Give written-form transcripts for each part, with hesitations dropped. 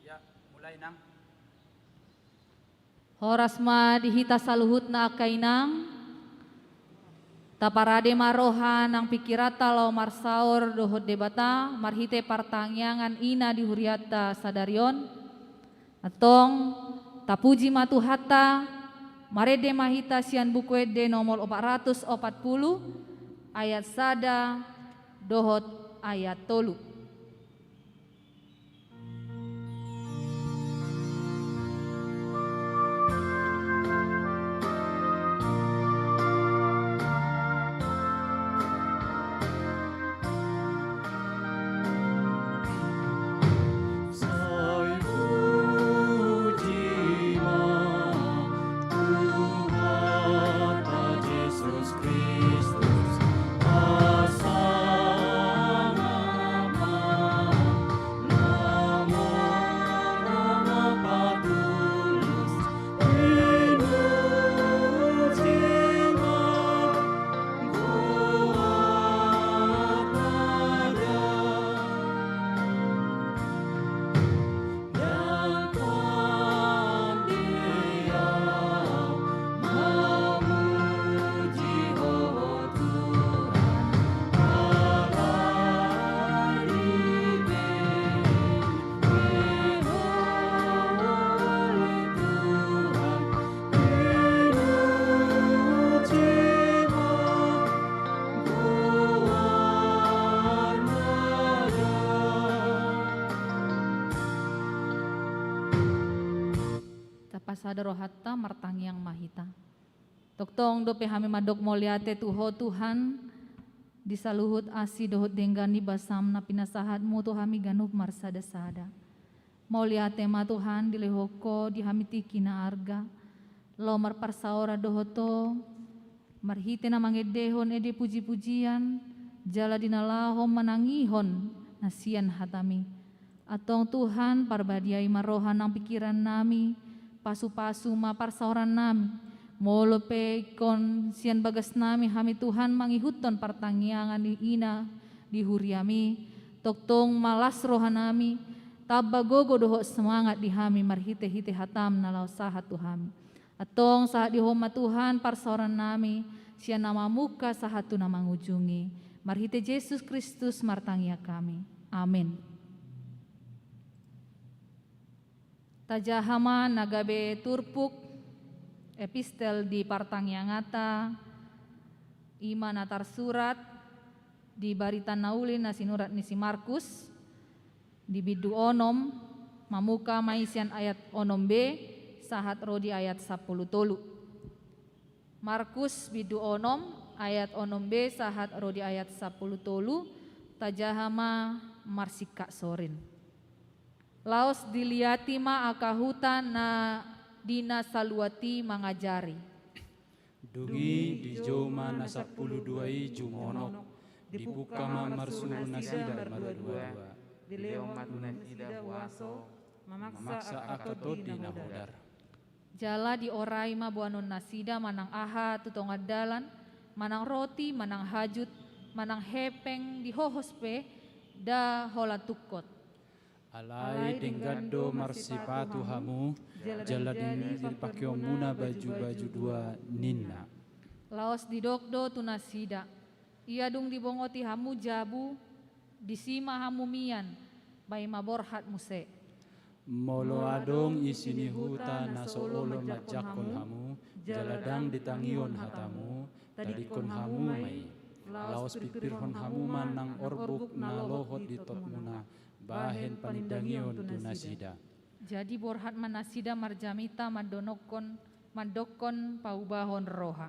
Ya, mulai nang. Horasma dihita saluhut na akainang taparade maroha nang pikirata lau marsaur dohot debata marhite partangyangan ina di huriata sadarion atong tapuji matuhata marede mahita sian buku de nomor 440 ayat sada dohot ayat tolu. Pasada rohata martangyang mahita. Toktong dope hami madok moliate tuho Tuhan disaluhut asi dohot denggani basam na pinasahatmu tu hami ganup marsada-sada. Moliate ma Tuhan dilehoko di hami tiki na arga. Lo marparsaora dohoto marhite na mangedehon ede puji-pujian jala dinalahom manangihon nasian hatami. Atong Tuhan parbadiai marohan ang pikiran nami pasu-pasu ma parsaoran nami molo pe kon sian bagas nami hami Tuhan mangihuton partangyangan di ina di huriami toktong malas rohanami tabagogo doho semangat di hami marhite-hite hatam nalau sahat Tuhan atong saat di homa Tuhan parsaoran nami sian nama muka sahatu nama ngujungi marhite Yesus Kristus martangya kami amin. Tajahama nagabe turpuk epistel di partangyangata ima natar surat di baritan naulin na sinurat ni si Markus di bidu onom mamuka maisian ayat onom B sahat rodi ayat 10 tolu. Markus bidu onom ayat onom B sahat rodi ayat 10 tolu tajahama marsika sorin. Laos diliati ma akahuta na dina saluati mangajari. Dungi di joma na 12 jumonok dibuka ma marsulu nasida marudua dileo matu nasida waso mamaksa akatodi na hodar. Jala di orai ma buanon nasida manang aha tutong adalan manang roti manang hajut manang hepeng di hohospe da hola tukot. Alai denggado marsipatu hamu jaladin dilpakyo muna baju-baju dua ninna. Laos didokdo tunasida ia dung dibongoti hamu jabu disima hamu mian bai maborhat muse. Molo adong isini huta na soolo majakon hamu jaladang ditangion hatamu tadikon hamu mai. Laos pipirhon hamu manang orbuk na lohot di totmuna bahen panidangion tu nasida. Jadi borhat manasida marjamita mandokon paubahon roha.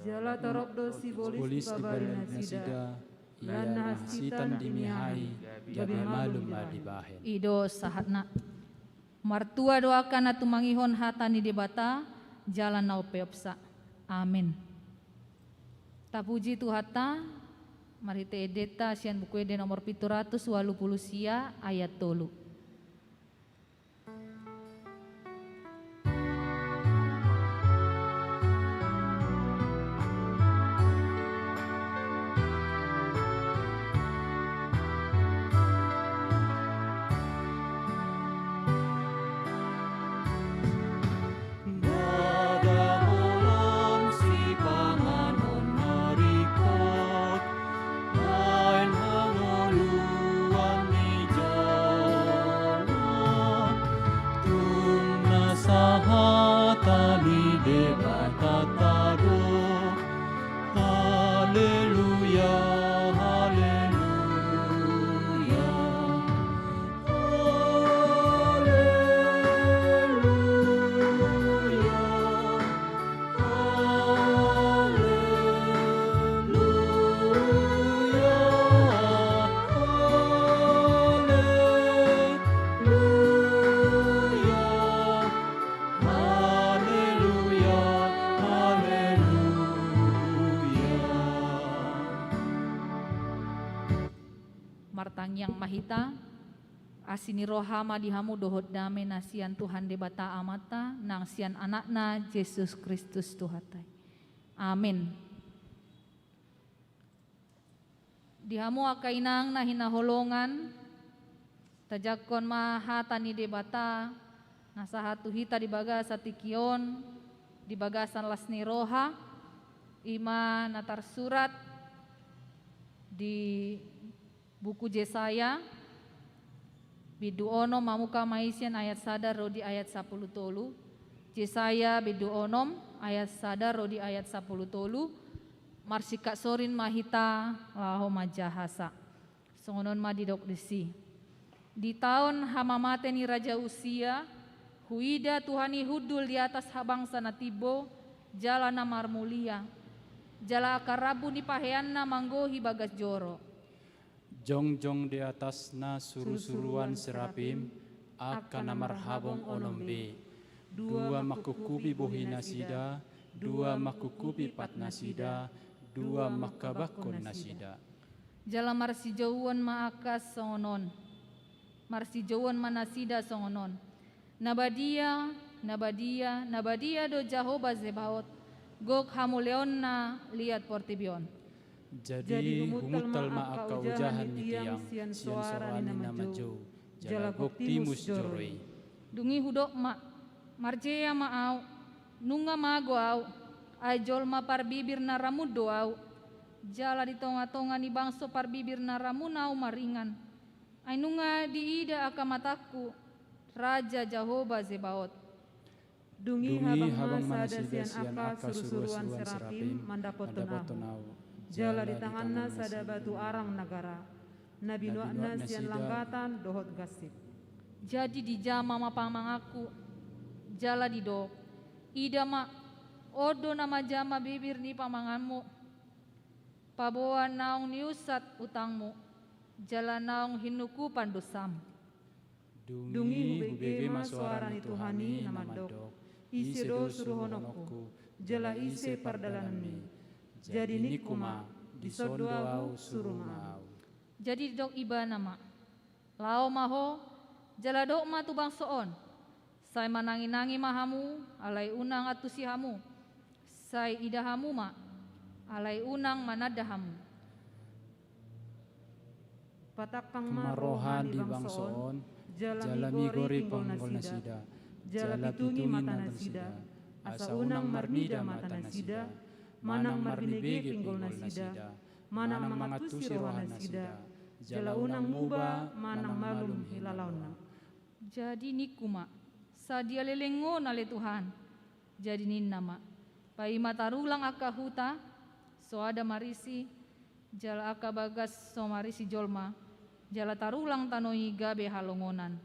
Jala torobdo sibolis babari nasida lana hasitan dimihai gabi malum adibahen. Ido sahatna martua doakan atu mangihon hatani debata jalan nau peopsa. Amin. Tapuji Tuhata marite edeta sian buku ede nomor 780 sia ayat tolu. debata tado. Haleluya, haleluya, Martang yang mahita, asini rohama dihamu dohot dame nasian Tuhan debata amata, nang sian anakna Yesus Kristus Tuhatai. Amin. Dihamu akainang na hinaholongan, tajakon mahatani debata, nasa hatu hita di bagasa tikion, di bagasan lasni roha, ima natar surat di buku Yesaya biduonom mamuka maisian ayat sadar rodi ayat 10 tolu. Yesaya biduonom ayat sadar rodi ayat 10 tolu. Marsika sorin mahita laho majahasa. Songonon madidok desi. Di tahun hamamate ni Raja Usia, huida Tuhani hudul di atas habangsa natibo, jala na marmulia. Jala akarabu ni paheanna manggohi bagas joro. Jongjong di atasna suru-suruan serapim, akan marhabong onombe. Dua makukubi bohina sida, dua makukubi patna sida, dua makabakon nasida. Jala marsijauan maakas songonon, marsijauan manasida songonon. Nabadia, nabadia, nabadia do Jehovah Zebaot, gok hamuleonna liat portibion. Jadi humutal maaka ujahan ni tiang, sian soarani nama jo, jala goktimus joroi. Dungi hudok marjea maau, nunga mago au, ay jolma parbibir na ramu doau. Jala di tonga-tonga ni bangso parbibir na ramu nau maringan. Ay nunga diida akamataku, Raja Jehovah Zebaot. Dungi habang masada sian aka suru-suruan serapim mandapotonau. Jala di tanganna sada batu arang negara. Nabi nuakna sian langgatan dohot gasip. Jadi di jama mapamangaku, jala di dok. Ida ma odo nama jama bibir ni pamanganmu. Paboa naung niusat utangmu. Jala naung hinuku pandosam. Dungi hubege suara ni Tuhani nama dok. Isi do suruhonoku. Jala ise pardalanmi. Jadi nikuma disodo au suruh mau. Jadi dok iba nama lao maho jala dok ma tu bangsoon. Sai manangi-nangi mahamu alai unang atusi hamu. Sai idahamu ma alai unang manadahamu. Patakang marohan di bangsoon jala migori ponggol nasida. Jala pituni mata nasida. Asa unang marnida mata nasida. Manang marbinege pinggol nasida, manang mangatusi roha nasida, jala unang muba, manang malum hilalauna. Jadi nikuma, sadia lelengon ale Tuhan, jadi nin nama. Pai matarulang aka huta, so ada marisi, jala aka bagas so marisi jolma, jala tarulang tanoi gabe halongonan.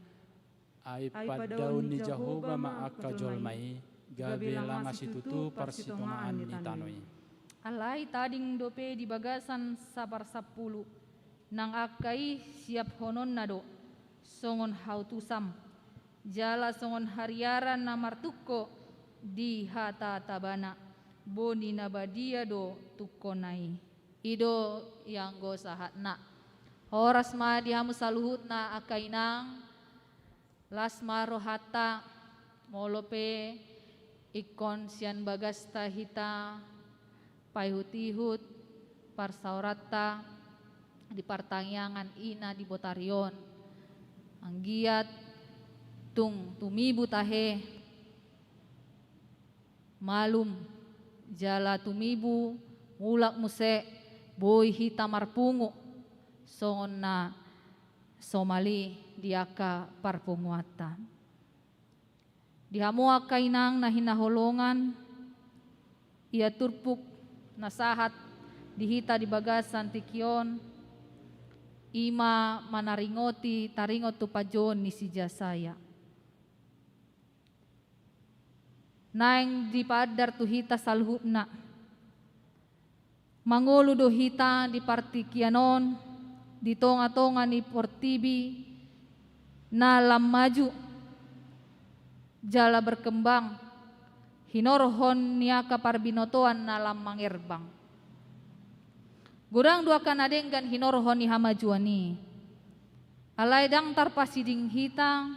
Ai padaun ni Jehovah ma aka jolmai, gabe langa situtu parsitongaan ni tanoi. Alai tading dope di bagasan sabar 10 nang akai siap honon nado songon hautusam jala songon hariaran namartuko di hata tabana boni nabadia do tukonai ido yang go sahatna horas ma dihamu saluhut na akainang lasma rohata molope ikon sian bagasta hita paihut-ihut parsaurata di partangyangan ina di botarion anggiat tung tumibu tahe malum jala tumibu mulak muse boy hita marpungu songon na somali diaka parpunguata dihamu akainang na hinaholongan ia turpuk nasahat dihita di bagasan tikion, ima manaringoti taringot tu pajon ni si jasaya. Naing di padar tu hita salhutna, mangulu do hita di partikianon, di tonga-tonga ni portibi, na lam maju, jala berkembang, hinorhon niaka parbinotoan na lam mangerbang. Gurang dua kanadenggan hinorhon ni hamajuani, alay dang tarpasiding hita,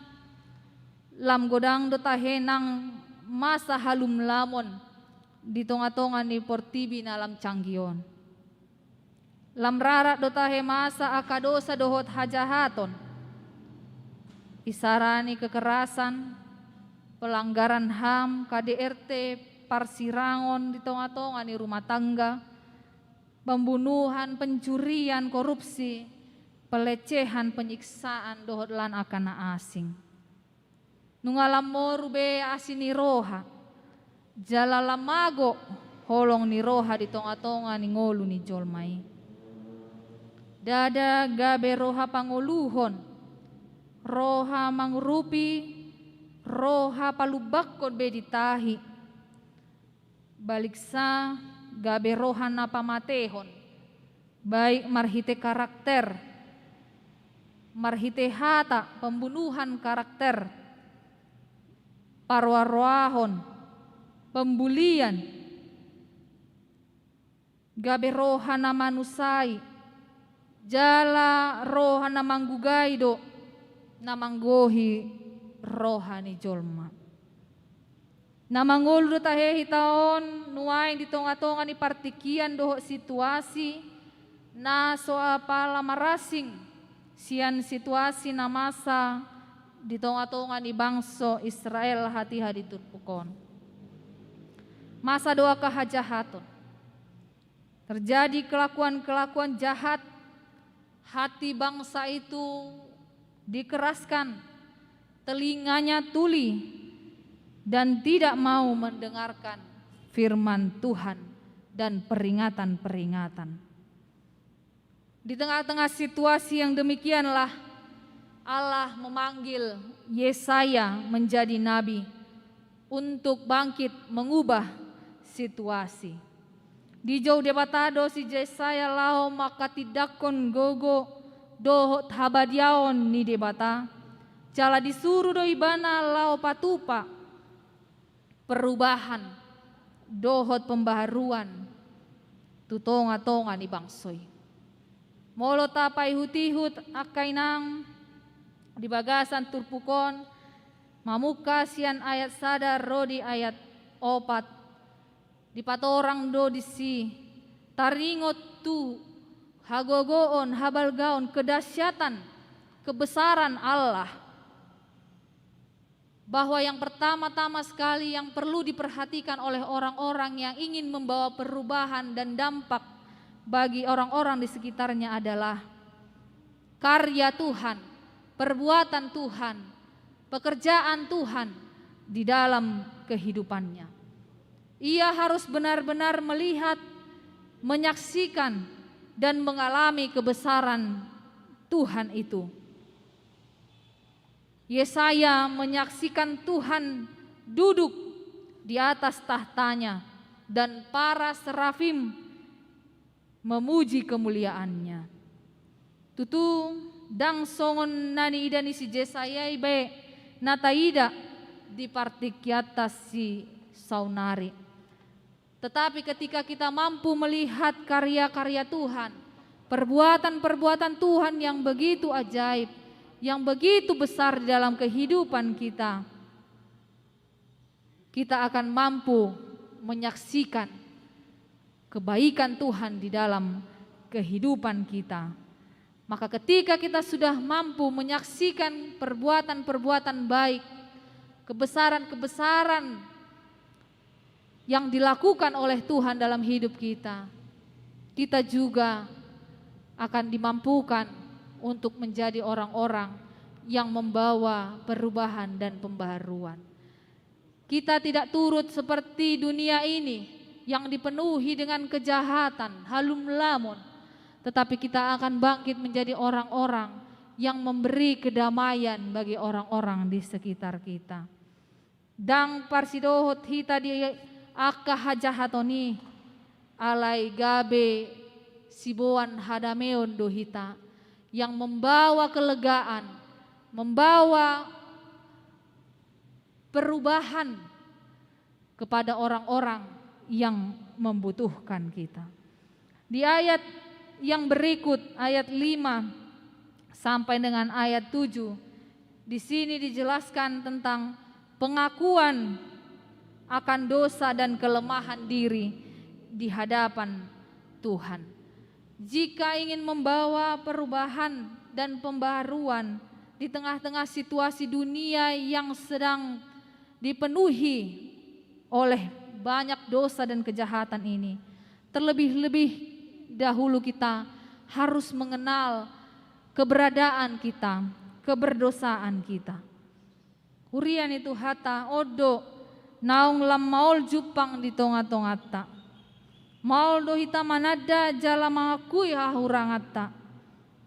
lam godang do tahenang masa halum lamon di tonga-tonga ni portibi na lam canggion. Lam rarat do tahe masa akadosa dohot hajahaton, isarani kekerasan, pelanggaran HAM, KDRT, parsirangon di tonga-tonga ni rumah tangga, pembunuhan, pencurian, korupsi, pelecehan, penyiksaan dohot lan akana asing. Nungalam moru be asini roha, jala lamago holong ni roha di tonga-tonga ni ngolu ni jolmai. Dada gabe roha panguluhon, roha mangurupi, roha palubakon be ditahi. Baliksa gabe roha napamatehon, baik marhite karakter, marhite hata pembunuhan karakter, parwarwahon, pembulian, gabe roha na manusai, jala roha na manggugai do, na manggohi roha ni jolma. Na mangulu do tahehi taon, nuain di tonga-tonga ni partikian doho situasi, na soa pala marasing, sian situasi na masa, di tonga-tonga ni bangso Israel hati-hati turpukon. Masa doa kehajahaton, terjadi kelakuan-kelakuan jahat, hati bangsa itu dikeraskan, telinganya tuli, dan tidak mau mendengarkan firman Tuhan dan peringatan-peringatan. Di tengah-tengah situasi yang demikianlah Allah memanggil Yesaya menjadi nabi untuk bangkit mengubah situasi. Di jauh debatado si Yesaya lao maka tidakon gogo dohot habadiaon ni debata. Jala disuruh do ibana lao patupa perubahan dohot pembaharuan tutonga-tonga ni bangsoy. Molo tapai hutihut akainang di bagasan turpukon mamuka sian ayat sadar rodi ayat 4 di patorang do disi taringot tu hagogoon habalgaon kedahsyatan kebesaran Allah, bahwa yang pertama-tama sekali yang perlu diperhatikan oleh orang-orang yang ingin membawa perubahan dan dampak bagi orang-orang di sekitarnya adalah karya Tuhan, perbuatan Tuhan, pekerjaan Tuhan di dalam kehidupannya. Ia harus benar-benar melihat, menyaksikan, dan mengalami kebesaran Tuhan itu. Yesaya menyaksikan Tuhan duduk di atas tahtanya dan para serafim memuji kemuliaannya. Tutu dang songon nani ida ni si Yesaya ibe nataida di partikiatas si saunari. Tetapi ketika kita mampu melihat karya-karya Tuhan, perbuatan-perbuatan Tuhan yang begitu ajaib, yang begitu besar di dalam kehidupan kita, kita akan mampu menyaksikan kebaikan Tuhan di dalam kehidupan kita. Maka ketika kita sudah mampu menyaksikan perbuatan-perbuatan baik, kebesaran-kebesaran yang dilakukan oleh Tuhan dalam hidup kita, kita juga akan dimampukan untuk menjadi orang-orang yang membawa perubahan dan pembaharuan. Kita tidak turut seperti dunia ini yang dipenuhi dengan kejahatan, halum lamun, tetapi kita akan bangkit menjadi orang-orang yang memberi kedamaian bagi orang-orang di sekitar kita. Dang parsidohot hita di aka hajahatoni alai gabe siboan hadameon do hita, yang membawa kelegaan, membawa perubahan kepada orang-orang yang membutuhkan kita. Di ayat yang berikut, ayat 5 sampai dengan ayat 7, di sini dijelaskan tentang pengakuan akan dosa dan kelemahan diri di hadapan Tuhan. Jika ingin membawa perubahan dan pembaruan di tengah-tengah situasi dunia yang sedang dipenuhi oleh banyak dosa dan kejahatan ini, terlebih-lebih dahulu kita harus mengenal keberadaan kita, keberdosaan kita. Hurian itu hata odo naung lam maul jupang di tonga-tongata. Maul do hita manada jala mengakui hahurangata.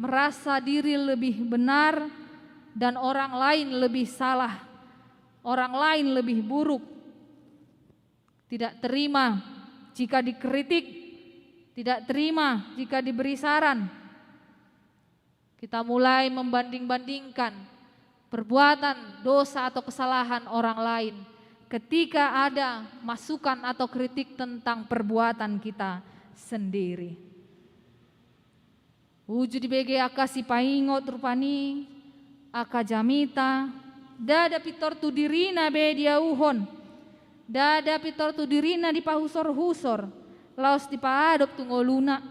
Merasa diri lebih benar dan orang lain lebih salah, orang lain lebih buruk. Tidak terima jika dikritik, tidak terima jika diberi saran. Kita mulai membanding-bandingkan perbuatan, dosa atau kesalahan orang lain ketika ada masukan atau kritik tentang perbuatan kita sendiri. Wujud di BG aka si paingot rupani aka jamita dada pitor tu dirina be dia uhon, dada pitor tu dirina di pahusor-husor laos di paadop tu ngoluna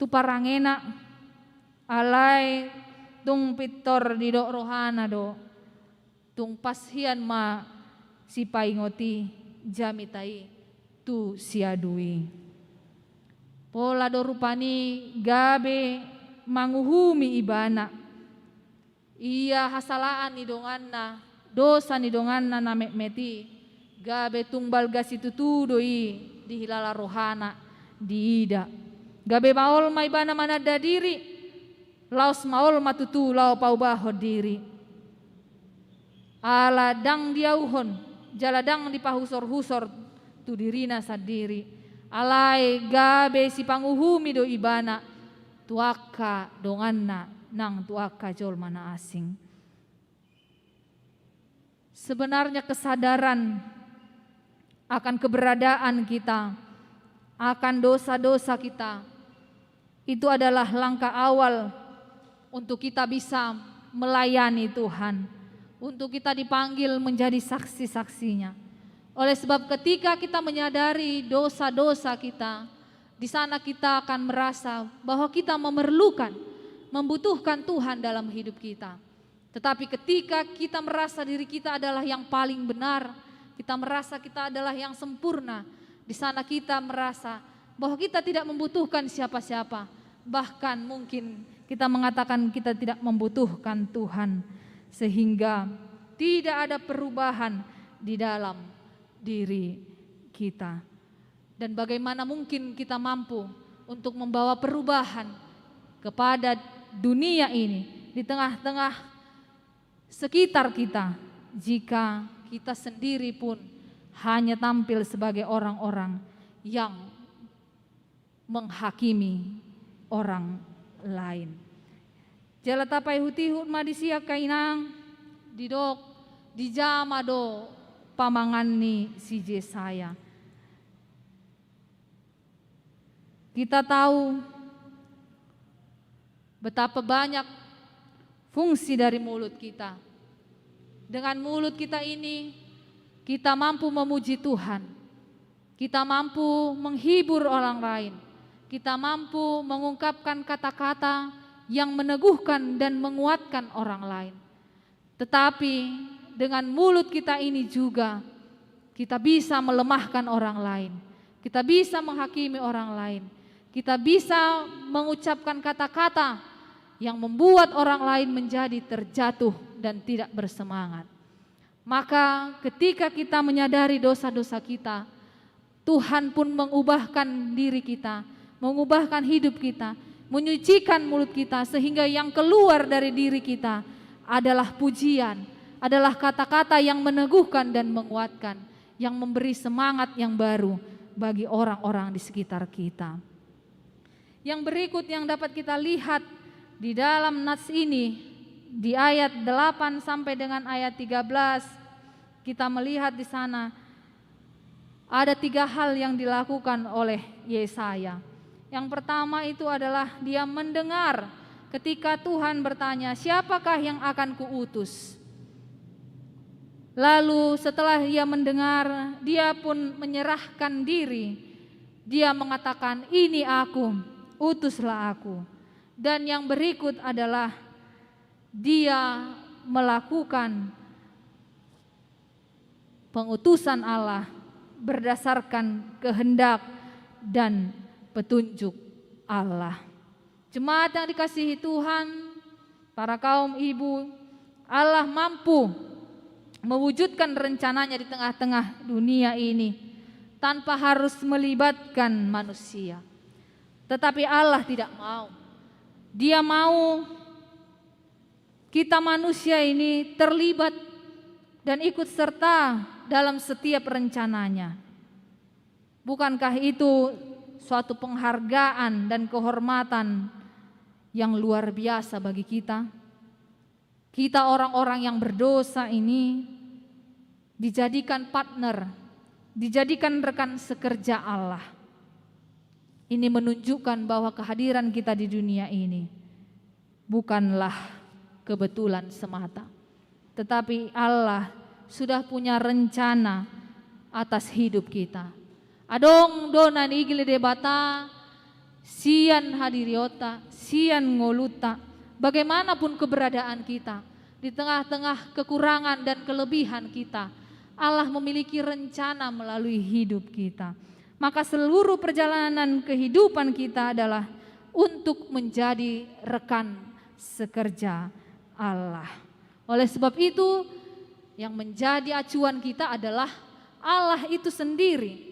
tu parangena alai tung pitor di dok rohana do tung pashian ma si paingoti jamitai tu siadui pola do rupani gabe manguhumi ibana iya hasalaan ni donganna dosa ni donganna na meti gabe tungbal gasitu doi di hilala rohana di ida gabe maol mai bana manada diri laos maol matutu lau pau baho diri ala dang diauhon jaladang di pahusor-husor tu dirina sadiri alai gabe si panguhumi do ibana tuaka donganna nang tuaka jol mana asing. Sebenarnya kesadaran akan keberadaan kita, akan dosa-dosa kita, itu adalah langkah awal untuk kita bisa melayani Tuhan, untuk kita dipanggil menjadi saksi-saksinya. Oleh sebab ketika kita menyadari dosa-dosa kita, di sana kita akan merasa bahwa kita membutuhkan Tuhan dalam hidup kita. Tetapi ketika kita merasa diri kita adalah yang paling benar, kita merasa kita adalah yang sempurna, di sana kita merasa bahwa kita tidak membutuhkan siapa-siapa. Bahkan mungkin kita mengatakan kita tidak membutuhkan Tuhan, sehingga tidak ada perubahan di dalam diri kita. Dan bagaimana mungkin kita mampu untuk membawa perubahan kepada dunia ini di tengah-tengah sekitar kita jika kita sendiri pun hanya tampil sebagai orang-orang yang menghakimi orang lain. Jala tapai hutihut madisia kainang didok dijamado pamangan ni si Jesaya. Kita tahu betapa banyak fungsi dari mulut kita. Dengan mulut kita ini kita mampu memuji Tuhan, kita mampu menghibur orang lain, kita mampu mengungkapkan kata-kata yang meneguhkan dan menguatkan orang lain. Tetapi dengan mulut kita ini juga kita bisa melemahkan orang lain, kita bisa menghakimi orang lain, kita bisa mengucapkan kata-kata yang membuat orang lain menjadi terjatuh dan tidak bersemangat. Maka ketika kita menyadari dosa-dosa kita, Tuhan pun mengubahkan diri kita, mengubahkan hidup kita, menyucikan mulut kita, sehingga yang keluar dari diri kita adalah pujian, adalah kata-kata yang meneguhkan dan menguatkan, yang memberi semangat yang baru bagi orang-orang di sekitar kita. Yang berikut yang dapat kita lihat di dalam nats ini, di ayat 8 sampai dengan ayat 13, kita melihat di sana ada 3 hal yang dilakukan oleh Yesaya. Yang pertama itu adalah dia mendengar ketika Tuhan bertanya, siapakah yang akan kuutus? Lalu setelah dia mendengar, dia pun menyerahkan diri. Dia mengatakan, ini aku, utuslah aku. Dan yang berikut adalah dia melakukan pengutusan Allah berdasarkan kehendak dan petunjuk Allah. Jemaat yang dikasihi Tuhan, para kaum ibu, Allah mampu mewujudkan rencananya di tengah-tengah dunia ini tanpa harus melibatkan manusia. Tetapi Allah tidak mau. Dia mau kita manusia ini terlibat dan ikut serta dalam setiap rencananya. Bukankah itu suatu penghargaan dan kehormatan yang luar biasa bagi kita? Kita orang-orang yang berdosa ini dijadikan partner, dijadikan rekan sekerja Allah. Ini menunjukkan bahwa kehadiran kita di dunia ini bukanlah kebetulan semata, tetapi Allah sudah punya rencana atas hidup kita. Adong dona igile debata, sian hadiriota, sian ngoluta, bagaimanapun keberadaan kita, di tengah-tengah kekurangan dan kelebihan kita, Allah memiliki rencana melalui hidup kita. Maka seluruh perjalanan kehidupan kita adalah untuk menjadi rekan sekerja Allah. Oleh sebab itu, yang menjadi acuan kita adalah Allah itu sendiri.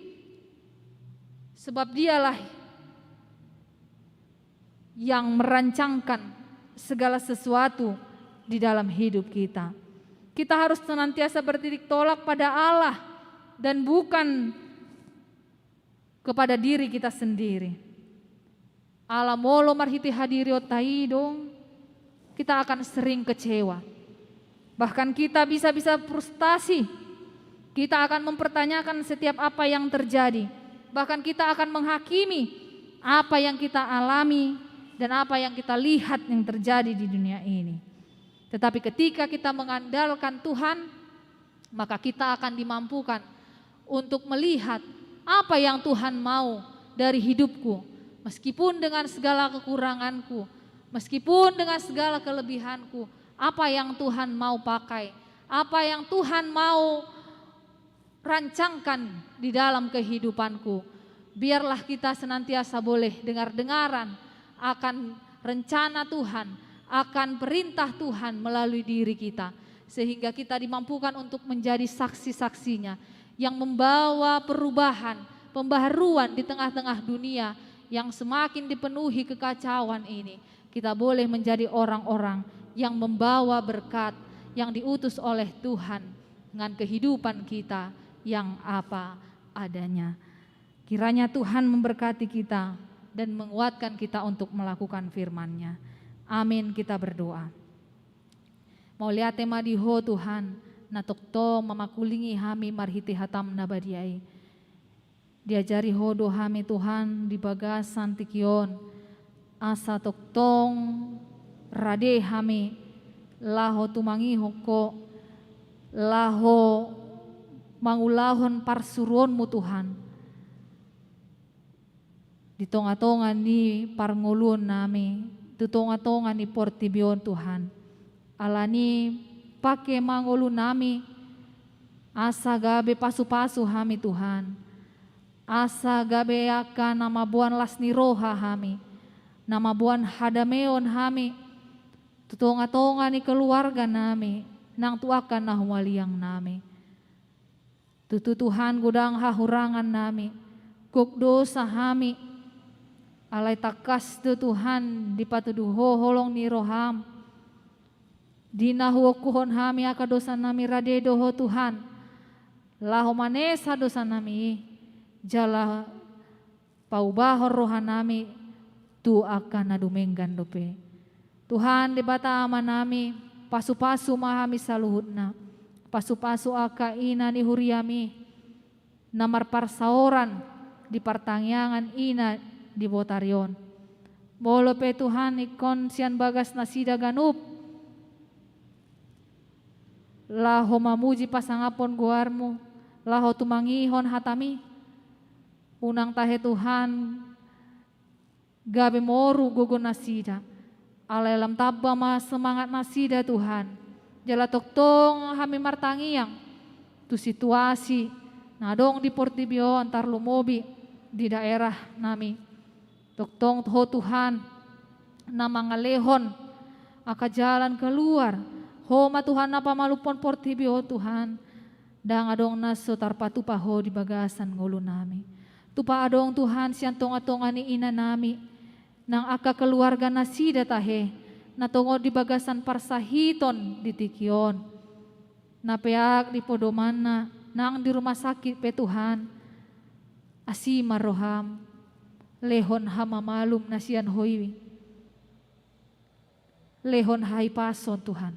Sebab dialah yang merancangkan segala sesuatu di dalam hidup kita. Kita harus senantiasa bertitik tolak pada Allah dan bukan kepada diri kita sendiri. Allah molo marhiti hadirio taidong, kita akan sering kecewa. Bahkan kita bisa frustasi. Kita akan mempertanyakan setiap apa yang terjadi. Bahkan kita akan menghakimi apa yang kita alami dan apa yang kita lihat yang terjadi di dunia ini. Tetapi ketika kita mengandalkan Tuhan, maka kita akan dimampukan untuk melihat apa yang Tuhan mau dari hidupku. Meskipun dengan segala kekuranganku, meskipun dengan segala kelebihanku, apa yang Tuhan mau pakai, apa yang Tuhan mau rancangkan di dalam kehidupanku. Biarlah kita senantiasa boleh dengar-dengaran akan rencana Tuhan, akan perintah Tuhan melalui diri kita, sehingga kita dimampukan untuk menjadi saksi-saksinya yang membawa perubahan, pembaharuan di tengah-tengah dunia yang semakin dipenuhi kekacauan ini. Kita boleh menjadi orang-orang yang membawa berkat yang diutus oleh Tuhan dengan kehidupan kita yang apa adanya. Kiranya Tuhan memberkati kita dan menguatkan kita untuk melakukan firman-Nya. Amin, kita berdoa. Maulia tema diho Tuhan, natokto mamakulingi hami marhiti hatam nabadiai. Diajari hodo hami Tuhan di bagasan tikion, asa toktong rade hami, laho tumangi hoko, laho mangulahon parsuronmu Tuhan. Di tonga-tonga ni parngulun nami, di tonga-tonga ni portibion Tuhan. Alani pake mangulun nami, asa gabe pasu-pasu hami Tuhan. Asa gabe akan nama buan lasni roha hami, nama buan hadameon hami, di tonga-tonga ni keluarga nami, nang tuakan na humaliang nami. Tutu Tuhan gudang hahurangan nami, Kuk dosa hami, alai takas do Tuhan di patuduho holong ni roham. Dina huo kuhon hami aka dosa nami rade doho Tuhan. Laho manesa dosa nami, jala paubahor rohan nami, tu akan nadumenggan dope. Tuhan di bata ama nami, pasu-pasu mahami saluhutna. Pasu-pasu aka ina ni huriami, namar parsaoran di partangyangan ina di botarion. Bolo pe Tuhan ikon sian bagas nasida ganup. Laho mamuji pasangapon guarmu, laho tumangihon hatami. Unang tahe Tuhan, gabe moru gogo nasida. Alelam tabba ma semangat nasida Tuhan. Jala toktong hami martangiyang tu situasi nadong di Portibio antar lumobi di daerah nami. Toktong ho Tuhan na mangalehon aka jalan keluar. Homa Tuhan na pamalupon Portibio Tuhan. Dang adong naso tarpatupa ho di bagasan ngulu nami. Tupa adong Tuhan siang tonga-tonga ni ina nami. Nang aka keluarga nasida tahe. Natongo di bagasan parsahiton di tikion. Napeak di podomana. Nang di rumah sakit pe Tuhan. Asima roham. Lehon hama malum nasian hoiwi. Lehon hai pason Tuhan.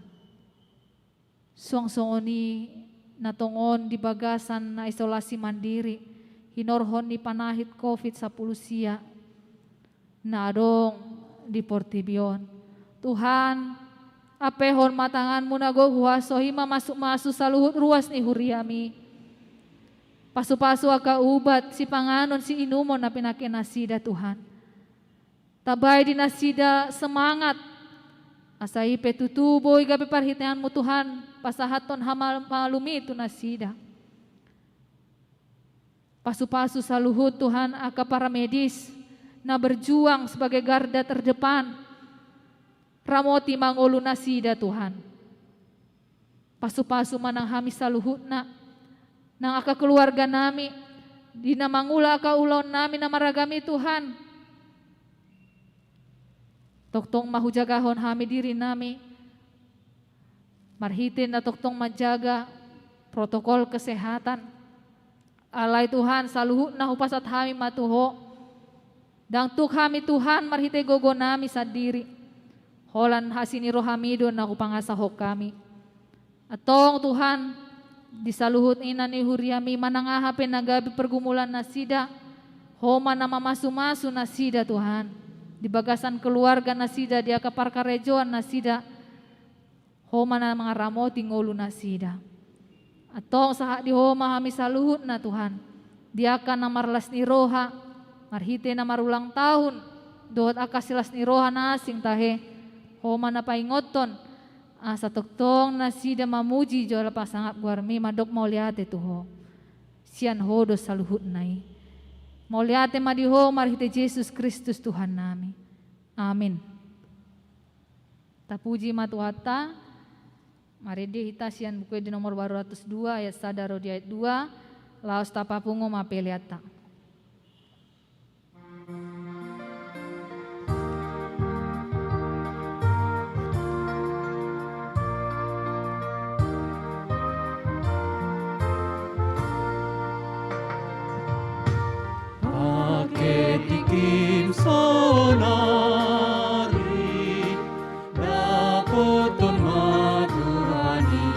Suang-suangoni natongon di bagasan na isolasi mandiri. Hinorhon ni panahit COVID-10 sia. Na adong di Portibion. Tuhan, apehon matanganmu nago huasohima masuk-masuk saluhut ruas ni huriami. Pasu-pasu aka ubat si panganon si inumon na pinake nasida Tuhan. Tabay di nasida semangat. Asai petutuboy gabi parhiteanmu Tuhan. Pasahaton hamal malumi itu nasida. Pasu-pasu saluhut Tuhan aka para medis. Na berjuang sebagai garda terdepan. Ramoti mangolu nasida Tuhan. Pasu-pasu manang hami saluhutna. Nang aka keluarga nami. Dina mangula aka ulon nami na maragami Tuhan. Toktong mahujagahon hami diri nami. Marhitin na toktong majaga protokol kesehatan. Alay Tuhan saluhutna hupasat hami matuho. Dang tuk hami Tuhan marhite gogo nami sadiri. Holan hasini rohamido na kupangasahok kami. Atong Tuhan, disaluhut ina ni huriami manangahapin nagabi pergumulan nasida. Homa na mamasu-masu nasida Tuhan. Di bagasan keluarga nasida, di akapar karejoan nasida. Homa na mga ramoti ngulu nasida. Atong sahat di homa hami saluhut na Tuhan. Di akan na marlas ni roha, marhite na marulang tahun. Dohot akasilas ni roha nasing tahe. Homa na paingoton sa toktong nasida mamuji jola pasangap guarmi madok mauliate tuho. Sian hodo saluhut nai. Mauliate madiho marhite Yesus Kristus Tuhan nami. Amin. Tapuji matuhata. Maridi hita sian buku di nomor 202 ayat sadaro di ayat 2. Laos tapapungo mapeliata. Ketikim sonari dakoton maturani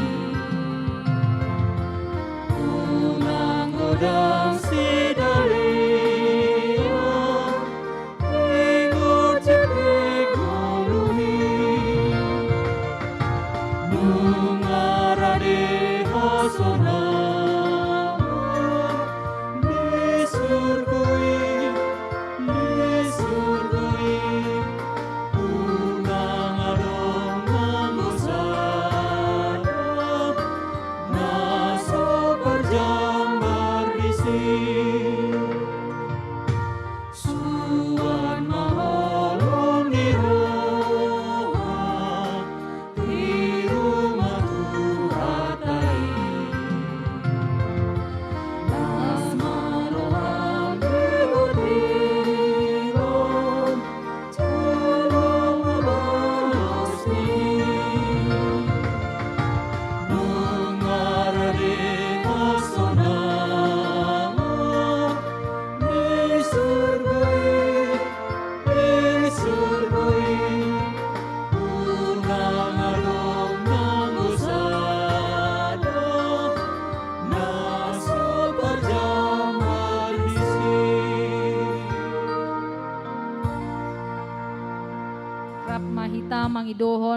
unang godang sidalia ego cek golumi nungarade hosona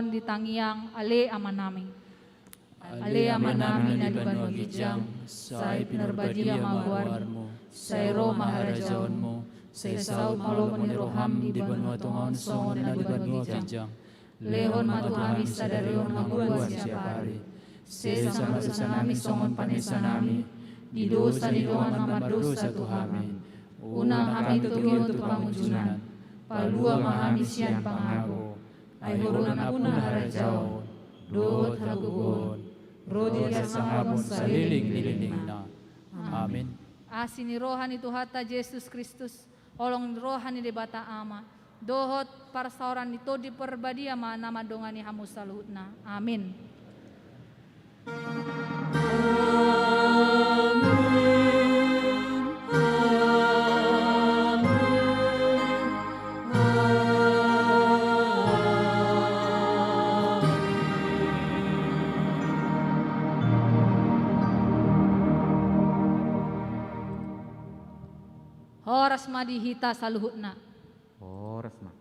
dohon di tangiang ale amanami. Ale amanami na dugan magijang, say pinarbadia mawarmo, say ro maharajaonmo, say saud malomon ni roham di banwa tungon songon na dugan magijang. Lehon matuhami sadarion mabuat siapari. Sesama sanami songon panesanami, di dosa di doan mamadosa tuhami. Unang kami tugion tu pangujunan, palua mahami sian pangago. Ay horon apuna harajao, dohot hagugon, rodi asangabon sa liling-liling na. Amin. Asin ni rohan itu hata Yesus Kristus, olong rohan ni debata ama, dohot parsauran itu diperbadia ma nama dongani hamu saluhutna. Amin. Horas madihita saluhutna. Horas ma.